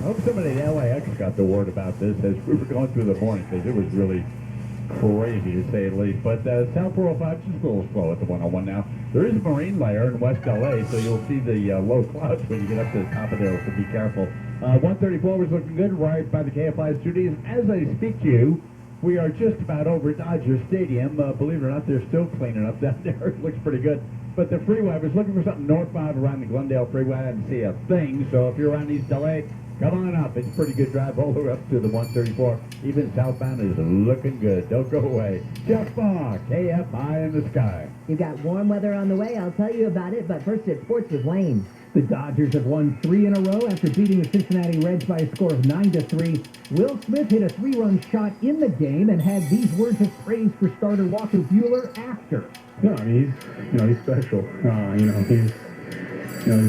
hope somebody in LAX got the word about this as we were going through the morning, because it was really crazy to say the least. But South 405 is a little slow at the 101 now. There is a marine layer in West LA, so you'll see the low clouds when you get up to the top of there, so be careful. 134 was looking good right by the KFI studios. As I speak to you, we are just about over Dodger Stadium. Believe it or not, they're still cleaning up down there. It looks pretty good. But the freeway, I was looking for something northbound around the Glendale freeway. I didn't see a thing. So if you're around East LA, come on up. It's a pretty good drive all the way up to the 134. Even southbound is looking good. Don't go away. Jeff Bach, KFI in the sky. You've got warm weather on the way. I'll tell you about it. But first, it's sports with Wayne. The Dodgers have won 3 in a row after beating the Cincinnati Reds by a score of 9-3. Will Smith hit a 3-run shot in the game and had these words of praise for starter Walker Buehler after. No, I mean, he's special. He's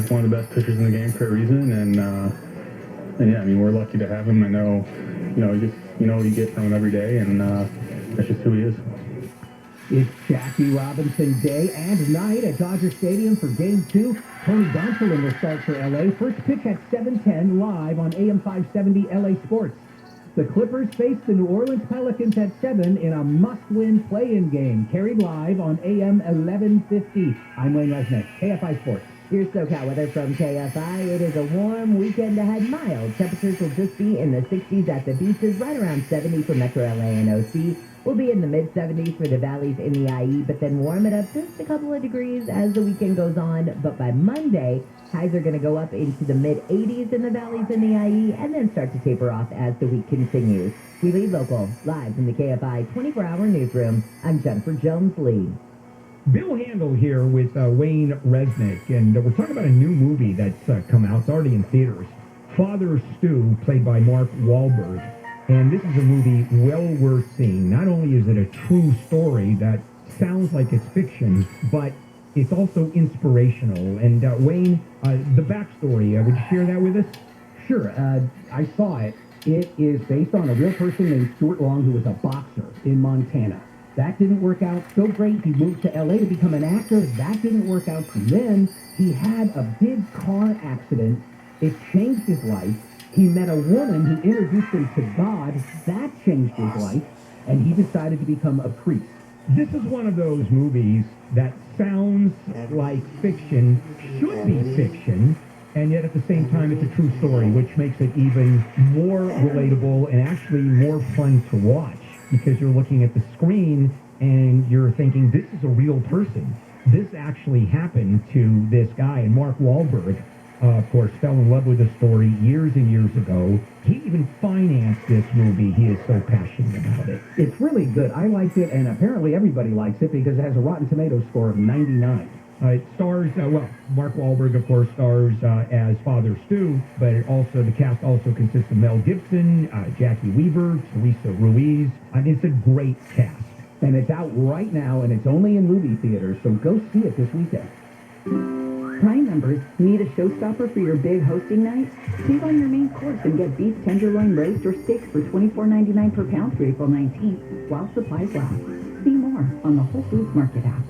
one of the best pitchers in the game for a reason, and yeah, I mean, we're lucky to have him. I know, you get from him every day, and that's just who he is. It's Jackie Robinson day and night at Dodger Stadium for Game 2. Tony Gonsolin will start for L.A. First pitch at 7:10 live on AM 570 L.A. Sports. The Clippers face the New Orleans Pelicans at 7 in a must-win play-in game, carried live on AM 1150. I'm Wayne Resnick, KFI Sports. Here's SoCal weather from KFI. It is a warm weekend ahead. Mild temperatures will just be in the 60s at the beaches, right around 70 for Metro LA and OC. We'll be in the mid-70s for the valleys in the IE, but then warm it up just a couple of degrees as the weekend goes on. But by Monday, highs are going to go up into the mid-80s in the valleys in the IE and then start to taper off as the week continues. We lead local, live from the KFI 24-hour newsroom. I'm Jennifer Jones-Lee. Bill Handel here with Wayne Resnick, and we're talking about a new movie that's come out. It's already in theaters. Father Stu, played by Mark Wahlberg. And this is a movie well worth seeing. Not only is it a true story that sounds like it's fiction, but it's also inspirational. And Wayne, the backstory, would you share that with us? Sure. I saw it. It is based on a real person named Stuart Long, who was a boxer in Montana. That didn't work out so great. He moved to L.A. to become an actor. That didn't work out. And then he had a big car accident. It changed his life. He met a woman who introduced him to God. That changed his life. And he decided to become a priest. This is one of those movies that sounds like fiction, should be fiction, and yet at the same time it's a true story, which makes it even more relatable and actually more fun to watch, because you're looking at the screen and you're thinking, this is a real person. This actually happened to this guy. And Mark Wahlberg, of course, fell in love with the story years and years ago. He even financed this movie. He is so passionate about it. It's really good. I liked it, and apparently everybody likes it because it has a Rotten Tomatoes score of 99. It stars, Mark Wahlberg, of course, stars as Father Stu, but the cast also consists of Mel Gibson, Jackie Weaver, Teresa Ruiz. I mean, it's a great cast. And it's out right now, and it's only in movie theaters, so go see it this weekend. Prime members, need a showstopper for your big hosting night? Save on your main course and get beef tenderloin roast or steaks for $24.99 per pound through April 19th, while supplies last. See more on the Whole Foods Market app.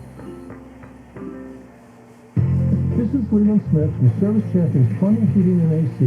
This is Leland Smith from Service Champions Plumbing, Heating, and AC,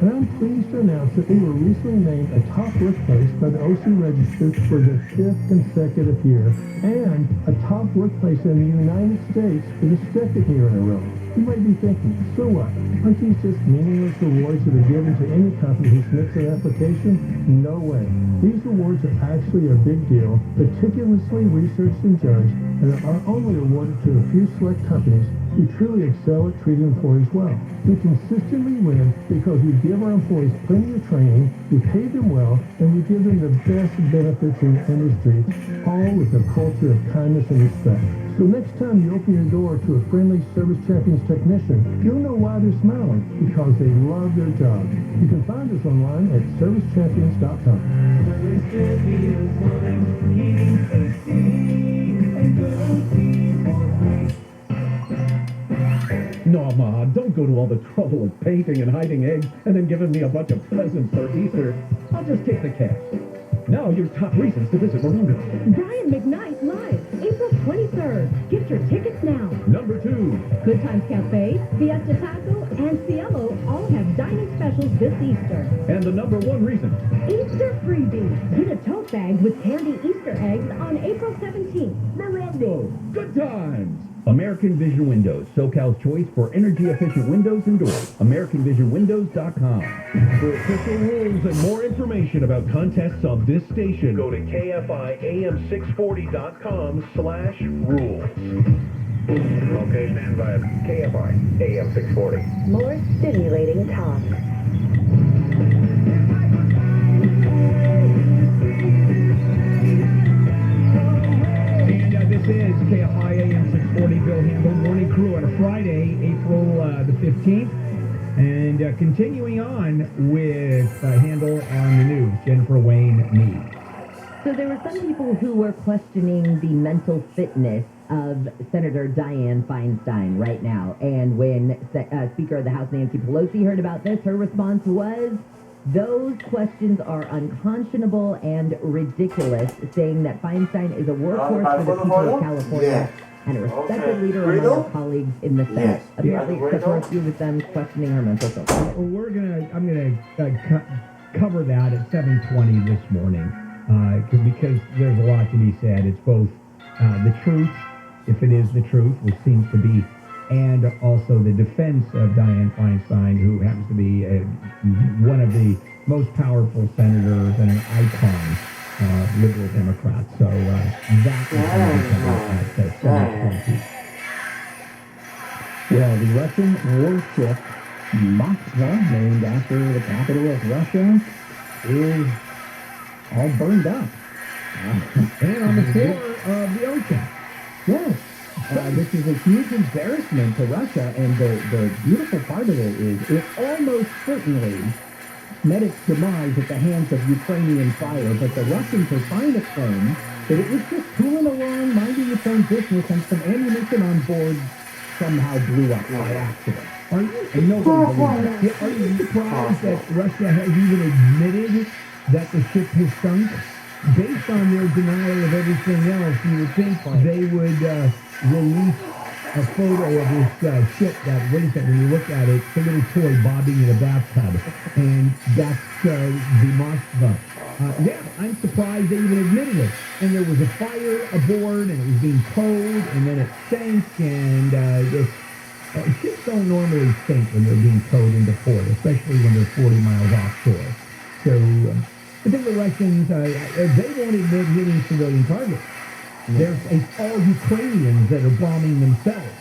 and I'm pleased to announce that we were recently named a top workplace by the OC Register for the 5th consecutive year, and a top workplace in the United States for the 2nd year in a row. You might be thinking, so what? Aren't these just meaningless awards that are given to any company who submits an application? No way. These awards are actually a big deal, meticulously researched and judged, and are only awarded to a few select companies who truly excel at treating employees well. We consistently win because we give our employees plenty of training, we pay them well, and we give them the best benefits in the industry, all with a culture of kindness and respect. So next time you open your door to a friendly Service Champions technician, you'll know why they're smiling, because they love their job. You can find us online at servicechampions.com. No, Ma, don't go to all the trouble of painting and hiding eggs and then giving me a bunch of presents for Easter. I'll just take the cash. Now your top reasons to visit Morongo. Brian McKnight Live, April 23rd. Get your tickets now. Number 2. Good Times Cafe, Fiesta Taco, and Cielo all have dining specials. specials this Easter. And the number one reason. Easter freebie. Get a tote bag with candy Easter eggs on April 17th. Morongo, good times. American Vision Windows, SoCal's choice for energy-efficient windows and doors. AmericanVisionWindows.com. For official rules and more information about contests on this station, go to KFIAM640.com/rules. Okay, stand by. KFI AM 640. More stimulating talk. And this is KFI AM 640, Bill Handel, Morning Crew on a Friday, April the 15th. And continuing on with Handel on the news, Jennifer Wayne Meade. So there were some people who were questioning the mental fitness of Senator Dianne Feinstein right now. And when Speaker of the House Nancy Pelosi heard about this, her response was, those questions are unconscionable and ridiculous, saying that Feinstein is a workhorse for the people of California and a respected leader among her colleagues in the Senate. Apparently, except for a few of them questioning her mental fitness. I'm gonna cover that at 7:20 this morning because there's a lot to be said. It's both the truth, if it is the truth, which seems to be, and also the defense of Dianne Feinstein, who happens to be one of the most powerful senators and an icon, liberal Democrat. So that is going to be covered at 7:20. Well, the Russian warship Moskva, named after the capital of Russia, is all burned up. And on the floor of the ocean. Yes. This is a huge embarrassment to Russia, and the beautiful part of it is it almost certainly met its demise at the hands of Ukrainian fire, but the Russians are trying to claim that it was just tooling along, minding its own business, and some ammunition on board somehow blew up by accident. Are you surprised that Russia has even admitted that the ship has sunk? Based on their denial of everything else, you would think they would release a photo of this ship that, what is that, when you look at it, it's a little toy bobbing in a bathtub, and that's the Moskva. Yeah, I'm surprised they even admitted it. And there was a fire aboard, and it was being towed, and then it sank, and ships don't normally sink when they're being towed into port, especially when they're 40 miles offshore. So, I think the Russians, they won't admit hitting civilian targets. There's all Ukrainians that are bombing themselves.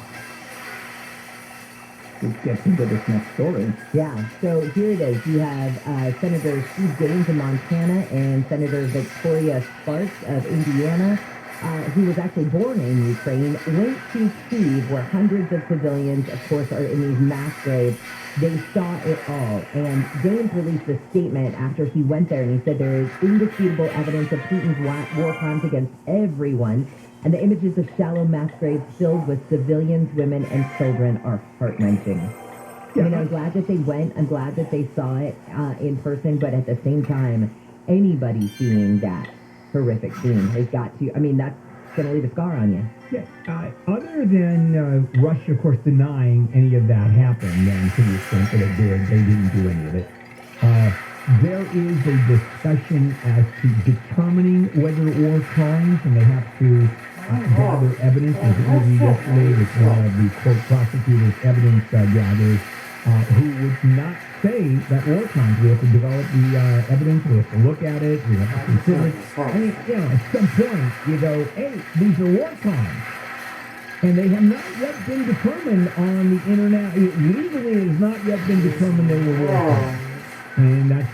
Which gets into this next story. Yeah, so here it is. You have Senator Steve Gaines of Montana and Senator Victoria Sparks of Indiana, who was actually born in Ukraine, went to Kyiv, where hundreds of civilians, of course, are in these mass graves. They saw it all. And Gaines released a statement after he went there, and he said there is indisputable evidence of Putin's war crimes against everyone. And the images of shallow mass graves filled with civilians, women, and children are heart-wrenching. I mean, I'm glad that they went. I'm glad that they saw it in person. But at the same time, anybody seeing that horrific scene has got to, I mean, that's going to leave a scar on you. Yeah, other than Russia, of course, denying any of that happened, and to the extent that it did, they didn't do any of it. There is a discussion as to determining whether war crimes, and they have to gather evidence. As it was yesterday, with one of the court prosecutors, evidence gatherers, who would not say that war crimes. We have to develop the evidence. We have to look at it. We have to consider it. I mean, at some point, you go, hey, these are war crimes. And they have not yet been determined on the internet. Legally, it has not yet been determined they were war crimes. And that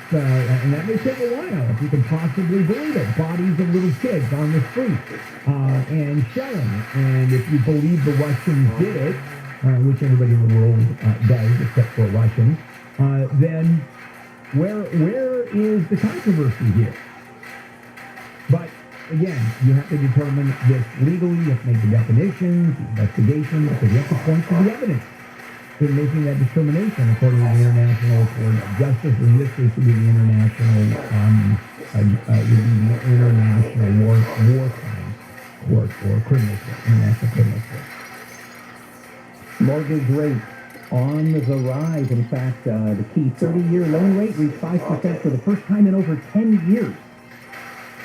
may take a while, if you can possibly believe it. Bodies of little kids on the street, and shelling. And if you believe the Russians did it, which everybody in the world does, except for Russians, then where is the controversy here? But again, you have to determine this legally. You have to make the definitions, the investigations, because you have to point to the evidence in making that determination according to the International Court of Justice. In this case, would be the International War Crimes Court or Criminal Court, International Criminal Court. Mortgage rates on the rise. In fact, the key 30-year loan rate reached 5% for the first time in over 10 years.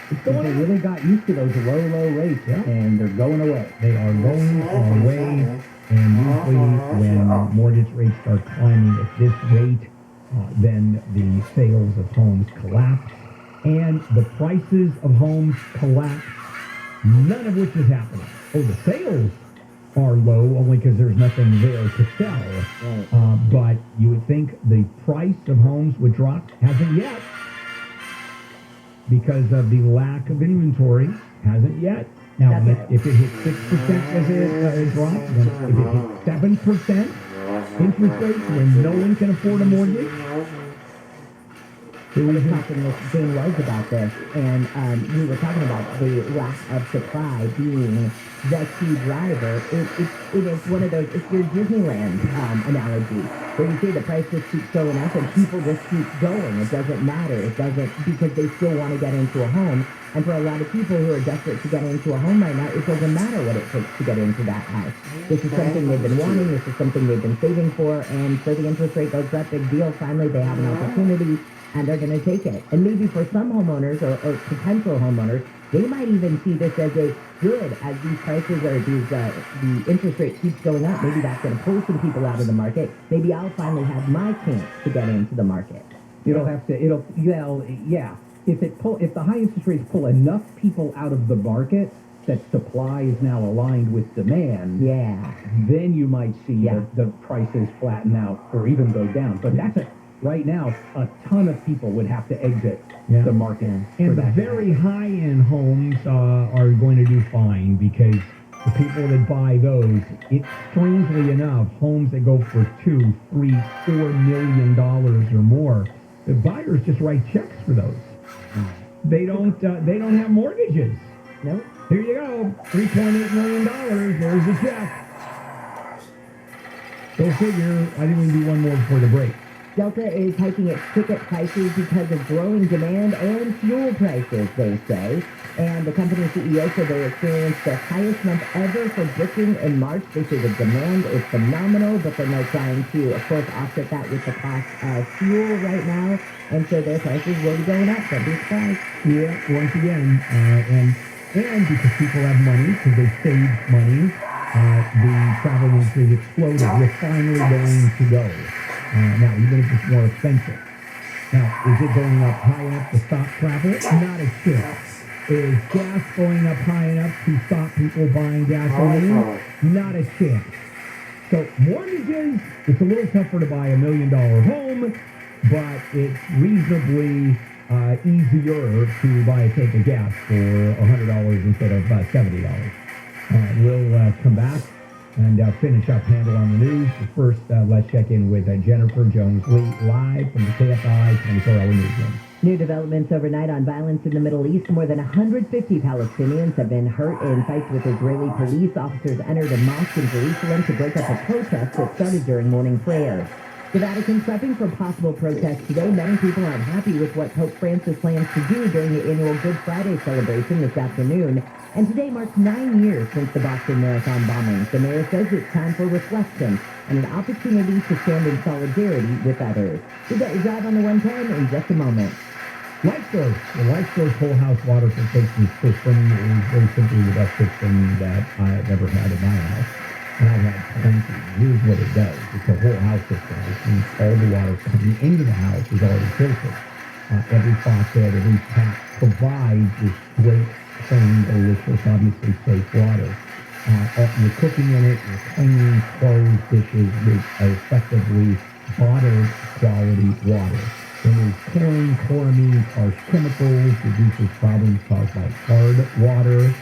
People really got used to those low rates, and they're going away. They are going away, and usually when mortgage rates start climbing at this rate, then the sales of homes collapse, and the prices of homes collapse, none of which is happening. Oh, the sales are low only because there's nothing there to sell. But you would think the price of homes would drop. Hasn't yet. Because of the lack of inventory. Hasn't yet. Now, if it hits 6% as it drops, if it hits 7% interest rates when no one can afford a mortgage, we were talking with Jane Rose about this, and we were talking about the lack of supply being the key driver. It is one of those, it's your Disneyland analogy, where you see the price just keeps going up and people just keep going. It doesn't matter. It doesn't, because they still want to get into a home. And for a lot of people who are desperate to get into a home right now, it doesn't matter what it takes to get into that house. This is something they've been wanting. This is something they've been saving for. And so the interest rate goes up, big deal. Finally, they have an opportunity, and they're going to take it. And maybe for some homeowners or potential homeowners, they might even see this as a good, as these prices or these the interest rate keeps going up. Maybe that's going to pull some people out of the market. Maybe I'll finally have my chance to get into the market. If the high interest rates pull enough people out of the market that supply is now aligned with demand, then you might see the prices flatten out or even go down. But right now, a ton of people would have to exit the market. And the very high-end homes are going to do fine because the people that buy those, it's strangely enough, homes that go for $2, $3, $4 million or more, the buyers just write checks for those. They don't have mortgages. Nope. Here you go, $3.8 million. There's the check. Go figure. I think we can do one more before the break. Delta is hiking its ticket prices because of growing demand and fuel prices, they say. And the company's CEO said they experienced their highest month ever for booking in March. They say the demand is phenomenal, but then they're trying to, of course, offset that with the cost of fuel right now. And so their prices will be going up. Don't be surprised. Yeah, once again, and because people have money, because they saved money, the travel industry exploded. We're finally going to go. Now, even if it's more expensive. Now, is it going up high enough to stop travel? Not a chance. Is gas going up high enough to stop people buying gasoline? Not a chance. So mortgages, it's a little tougher to buy $1 million home, but it's reasonably easier to buy a tank of gas for $100 instead of $70. We'll come back and finish up Handle on the News. But first, let's check in with Jennifer Jones-Lee live from the KFI 24-hour newsroom. New developments overnight on violence in the Middle East. More than 150 Palestinians have been hurt in fights with Israeli police. Officers entered a mosque in Jerusalem to break up a protest that started during morning prayers. The Vatican prepping for possible protests today. Many people aren't happy with what Pope Francis plans to do during the annual Good Friday celebration this afternoon. And today marks 9 years since the Boston Marathon bombings. The mayor says it's time for reflection and an opportunity to stand in solidarity with others. We'll get your drive on the 110 in just a moment. Light Source. The Light Source whole house water filtration system is very simply the best system that I've ever had in my house. And I've had plenty. Here's what it does. It's a whole house system, which means all the water coming into the house is already filtered. Every faucet, every tap provides this great, clean, delicious, obviously safe water. You're cooking in it, you're cleaning clothes, dishes with effectively bottled quality water. Removes chlorine, chloramine, harsh chemicals, reduces problems caused by hard water.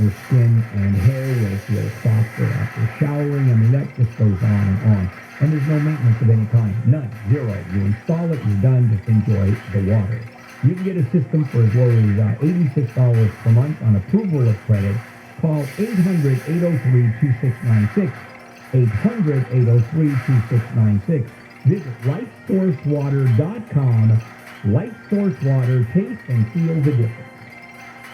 Your skin and hair will feel softer after showering. I mean, that just goes on and on. And there's no maintenance of any kind. None. Zero. You install it, you're done. Just enjoy the water. You can get a system for as low as $86 per month on approval of credit. Call 800-803-2696. 800-803-2696. Visit lightsourcewater.com. Light Source Water. Taste and feel the difference.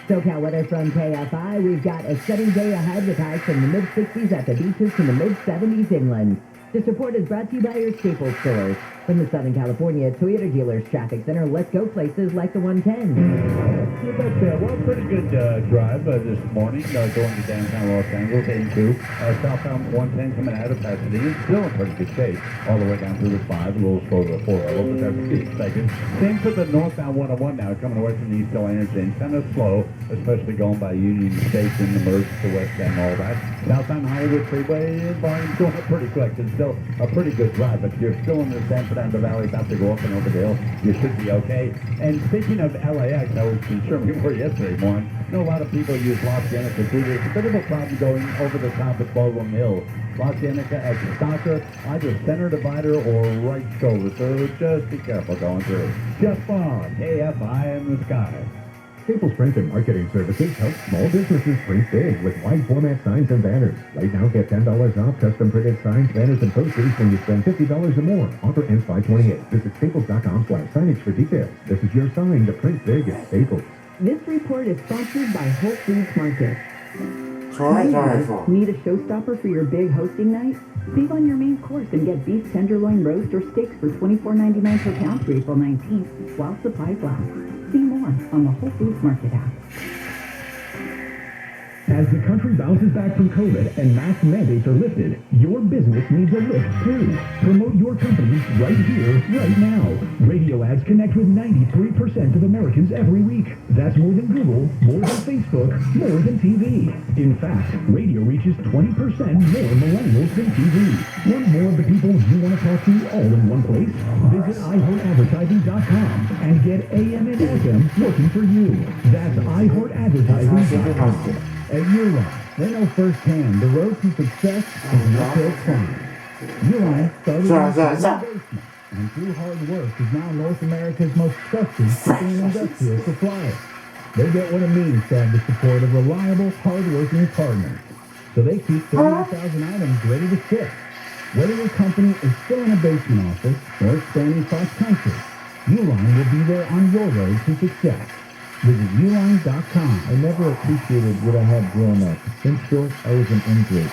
SoCal weather from KFI. We've got a sunny day ahead with highs from the mid-60s at the beaches to the mid-70s inland. This report is brought to you by your Staples stores. From the Southern California Toyota Dealers Traffic Center, let's go places like the 110. Well, pretty good drive this morning going to downtown Los Angeles, 82. Southbound 110 coming out of Pasadena, still in pretty good shape. All the way down through the 5, a little slow to the 4 level, but that's to be expected. Same for the northbound 101 now, coming away from the East Stellantis end, kind of slow, especially going by Union Station, the merge to West End, all that. Southbound Hollywood Freeway, volume's going up pretty quick. It's still a pretty good drive, but you're still in the San Fernando Valley, about to go up and over the hill. You should be okay. And speaking of LAX, I was concerned we were yesterday morning. I know a lot of people use La Cienega too. There's a bit of a problem going over the top of Baldwin Hill. La Cienega as a stalker, either center divider or right shoulder. So just be careful going through. Jeff Bond, KFI in the sky. Staples Print and Marketing Services help small businesses print big with wide format signs and banners. Right now, get $10 off custom printed signs, banners, and posters when you spend $50 or more. Offer ends 5/28. Visit staples.com/signage for details. This is your sign to print big at Staples. This report is sponsored by Whole Foods Market. Sorry. Need a showstopper for your big hosting night? Save on your main course and get beef tenderloin roast or steaks for $24.99 per pound through April 19th while supplies last. See more on the Whole Foods Market app. As the country bounces back from COVID and mask mandates are lifted, your business needs a lift too. Promote your company right here, right now. Radio ads connect with 93% of Americans every week. That's more than Google, more than Facebook, more than TV. In fact, radio reaches 20% more millennials than TV. Want more of the people you want to talk to all in one place? Visit iHeartAdvertising.com and get AM and FM working for you. That's iHeartAdvertising.com. At Uline, they know firsthand the road to success is an uphill climb. Uline started in the basement, and through hard work is now North America's most trusted shipping and industrial supplier. They get what it means to have the support of reliable, hard-working partners. So they keep 30,000 items ready to ship. Whether your company is still in a basement office or expanding cross-country, Uline will be there on your road to success. Visit uline.com. I never appreciated what I had growing up. In short, I was an ingrate.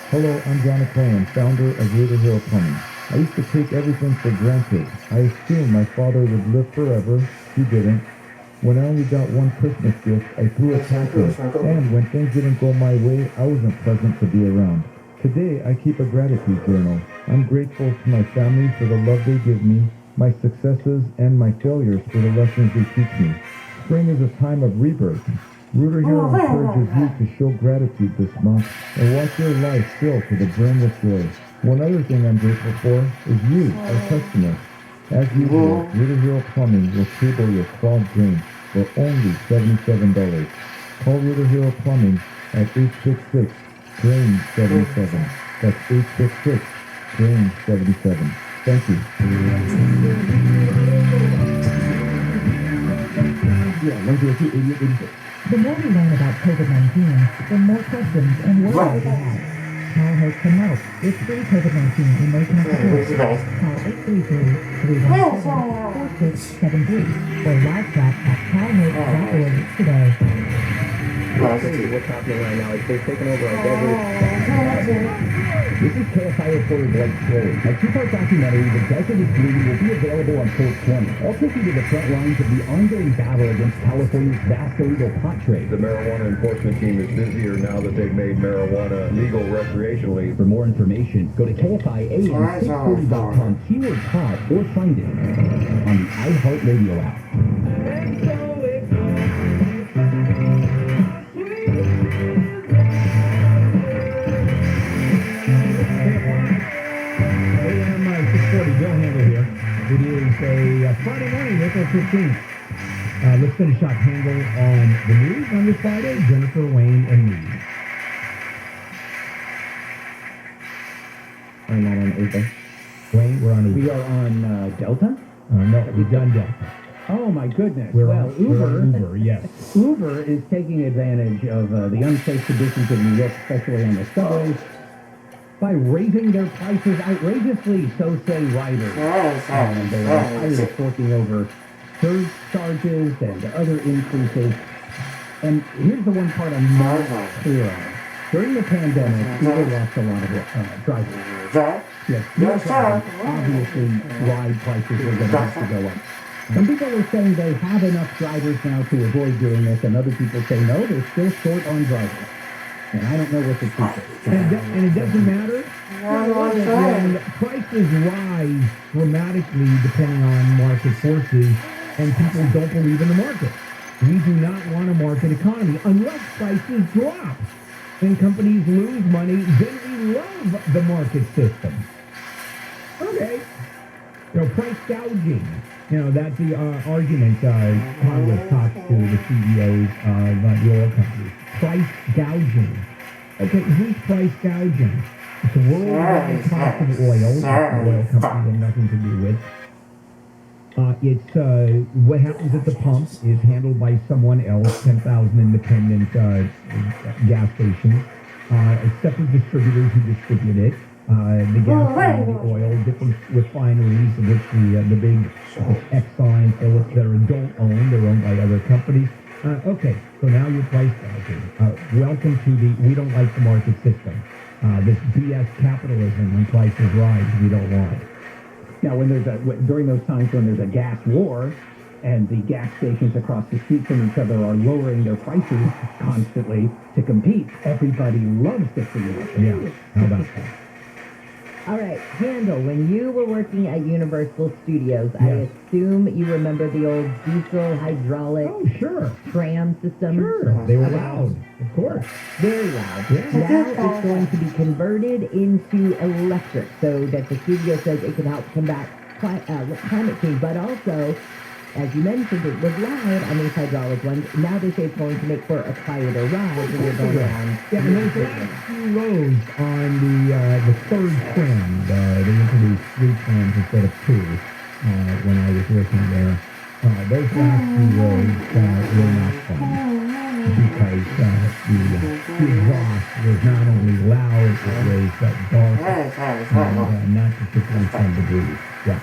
Hello, I'm John Cohen, founder of Raider Hill Plumbing. I used to take everything for granted. I assumed my father would live forever. He didn't. When I only got one Christmas gift, I threw a tantrum. And when things didn't go my way, I wasn't pleasant to be around. Today, I keep a gratitude journal. I'm grateful to my family for the love they give me, my successes, and my failures for the lessons they teach me. Spring is a time of rebirth. Rooter Hero encourages you to show gratitude this month and watch your life fill to the brim with joy. One other thing I'm grateful for is you, our customer. As usual, Rooter Hero Plumbing will table your clogged drains for only $77. Call Rooter Hero Plumbing at 866-DRAIN-77. That's 866-DRAIN-77. Thank you. The more we learn about COVID-19, the more questions and worries we have. CalHope can help with free COVID-19 emergency support. Call 833-317-4673 or live chat at calhope.org today. What's happening right now is they've taken over our desert. This is KFI reporter Blake Story. My two-part documentary, The Desert is Bleeding, will be available on Port 20. I'll take you to the front lines of the ongoing battle against California's vast illegal pot trade. The marijuana enforcement team is busier now that they've made marijuana legal recreationally. For more information, go to KFIAM640.com, keyword pot, or find it on the iHeartRadio app. Bill Handel here. It is a Friday morning, April 15th. Let's finish up Handel on the news on this Friday. Jennifer, Wayne, and me. I'm not on Uber. Wayne, we're on Uber. We are on Delta? No, we've done Delta. Oh my goodness. We're on Uber, yes. Uber is taking advantage of the unsafe conditions of New York, especially on the subways, by raising their prices outrageously, so say riders. And they are tired of forking over surcharges and other increases. And here's the one part I'm not clear on. During the pandemic, Uber lost a lot of drivers. Yes, obviously, ride prices were going to have to go up. Some people were saying they have enough drivers now to avoid doing this, and other people say no, they're still short on drivers. And I don't know what the truth is. And it doesn't matter when prices rise dramatically depending on market forces, and people don't believe in the market. We do not want a market economy unless prices drop and companies lose money. Then we love the market system. Okay. Price gouging. That's the argument Congress talks to the CEOs of the oil companies. Price gouging. Okay, who's price gouging? It's the worldwide cost of oil. The oil companies have nothing to do with. It's what happens at the pump is handled by someone else, 10,000 independent gas stations, separate distributors who distribute it. The gas, the oil, different refineries, in which the big Exxon and Phillips that are don't own, they're owned by other companies. Okay, so now you're price gouging. Welcome to we don't like the market system. This BS capitalism when prices rise, we don't want. Now, during those times when there's a gas war, and the gas stations across the street from each other are lowering their prices constantly to compete, everybody loves the free market. Yeah, how about that? All right, Handel, when you were working at Universal Studios, Yeah. I assume you remember the old diesel hydraulic tram system? Sure, they were loud, of course. Very loud. Yeah. Now it's going to be converted into electric so that the studio says it can help combat climate change, but also, as you mentioned, it was loud on these hydraulic ones. Now they say it's going to make for a quieter ride when you're going around. Yeah, and those last few rows on the third trim, they introduced 3 trims instead of 2 when I was working there. Those last few rows were not fun because the exhaust was not only loud, it was dark and not particularly fun to breathe. Yeah.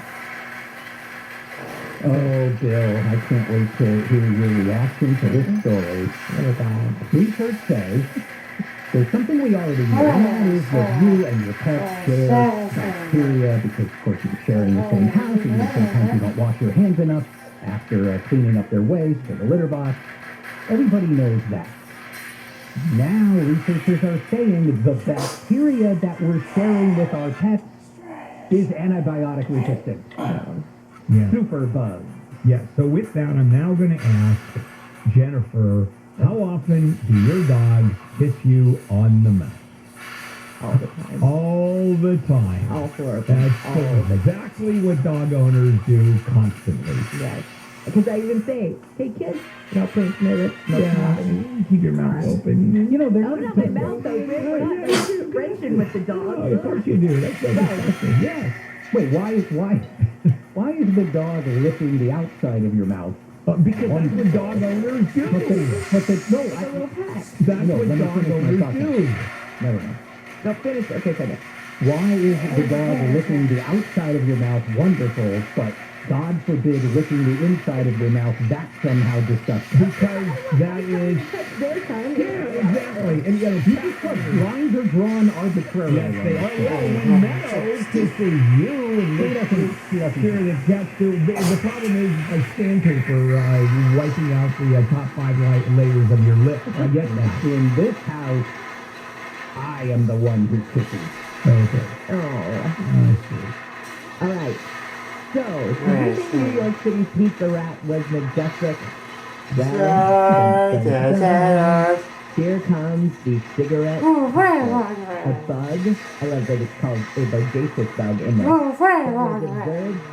Oh, Bill, I can't wait to hear your reaction to this story. Research says there's something we already know, and that is that you and your pets share bacteria because, of course, you're sharing the same house, and sometimes you don't wash your hands enough after cleaning up their waste or the litter box. Everybody knows that. Now, researchers are saying the bacteria that we're sharing with our pets is antibiotic resistant. Yeah. Super bug. Yeah, so with that, I'm now going to ask Jennifer, how often do your dogs kiss you on the mouth? All the time. All the time. All 4 of them. That's exactly what dog owners do constantly. Yes. Because I even say, hey kids, no Prince Mirror, no problem. Keep your mouth open. You know, there's not my mouth open. We're not friendship with the dog. Oh, of course you do. That's so disgusting. Yes. Wait, why is the dog licking the outside of your mouth? Because that's what dog owners do. That's what dog owners do. Never mind. No, finish. Okay, finish. Why is the dog licking the outside of your mouth wonderful, but God forbid licking the inside of your mouth, that's somehow disgusting? Because that is... Their time. Yeah, exactly. And lines are drawn arbitrarily. Yes, they are. Well, when Meadows kisses you and makes sure that cats do... The problem is like sandpaper wiping out the top 5 layers of your lip. I get that. In this house, I am the one who kisses. Okay. Oh. I see. All right. So, do you think New York City's Pizza Rat was majestic? Well, here comes the cigarette a bug. I love that it's called a bodacious bug in there.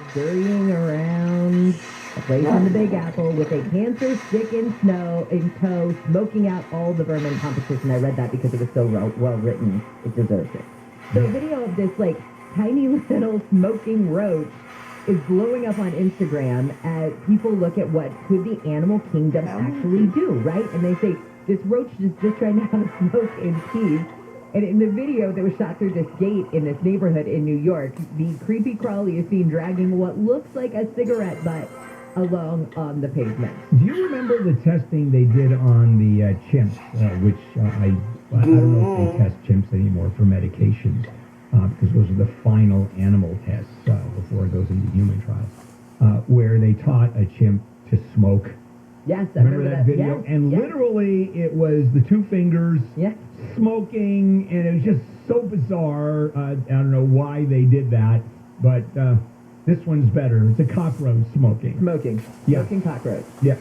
Scurrying around a place on the Big Apple with a cancer stick in tow, smoking out all the vermin competition. I read that because it was so well written. It deserves it. So a video of this, like, tiny little smoking roach is blowing up on Instagram as people look at what could the animal kingdom actually do, right? And they say, this roach is just trying to have a smoke in peace. And in the video that was shot through this gate in this neighborhood in New York, the creepy crawly is seen dragging what looks like a cigarette butt along on the pavement. Do you remember the testing they did on the chimps, which I I don't know if they test chimps anymore for medications because those are the final animal tests before it goes into human trials, where they taught a chimp to smoke. Yes, I Remember that video? Yes, and yes. literally, it was the two fingers Yeah. smoking, and it was just so bizarre. I don't know why they did that, but this one's better. It's a cockroach smoking. Smoking. Yeah. Smoking cockroach. Yeah.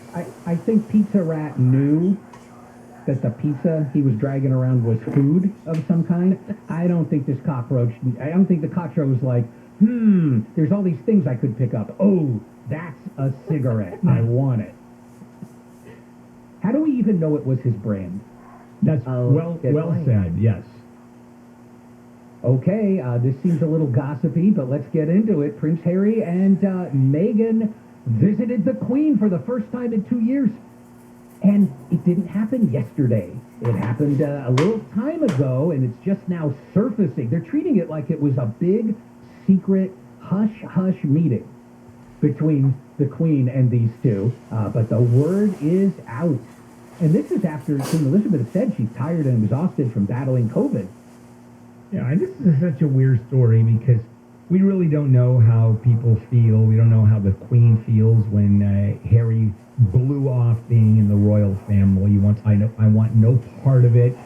I think Pizza Rat knew that the pizza he was dragging around was food of some kind. I don't think the cockroach was like, there's all these things I could pick up. Oh, that's a cigarette. I want it. How do we even know it was his brand? That's well said, yes. Okay, this seems a little gossipy, but let's get into it. Prince Harry and Meghan visited the Queen for the first time in 2 years. And it didn't happen yesterday. It happened a little time ago, and it's just now surfacing. They're treating it like it was a big, secret, hush-hush meeting between the Queen and these two. But the word is out. And this is after Queen Elizabeth said she's tired and exhausted from battling COVID. Yeah, and this is such a weird story because we really don't know how people feel. We don't know how the Queen feels when Harry blew off being in the royal family. I want no part of it.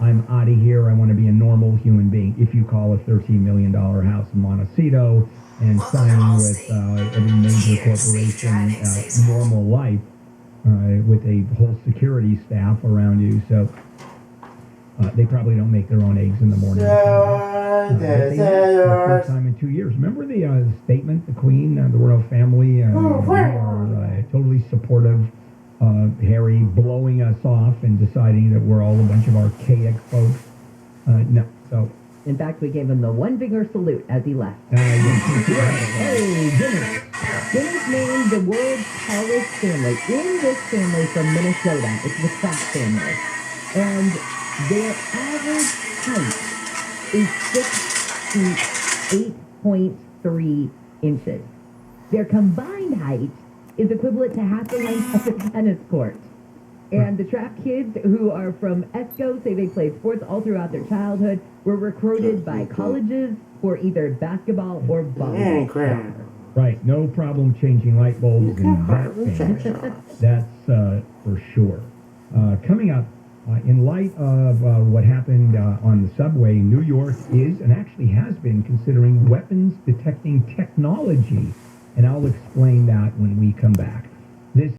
I'm out of here. I want to be a normal human being. If you call a $13 million house in Montecito and signing with every major corporation, normal life with a whole security staff around you. So they probably don't make their own eggs in the morning. But they met for the first time in 2 years. Remember the statement, the Queen, the royal family, we are totally supportive of Harry blowing us off and deciding that we're all a bunch of archaic folks. No. So, in fact, we gave him the one-finger salute as he left. Hey, Guinness. Guinness named the world's tallest family. In this family from Minnesota, it's the Pratt family. And their average height is 6 feet 8.3 inches. Their combined height is equivalent to half the length of a tennis court. And the Trapp kids, who are from ESCO, say they played sports all throughout their childhood, were recruited by colleges for either basketball or volleyball. Right, no problem changing light bulbs in that family. That's for sure. Coming up, in light of what happened on the subway, New York is and actually has been considering weapons detecting technology. And I'll explain that when we come back. This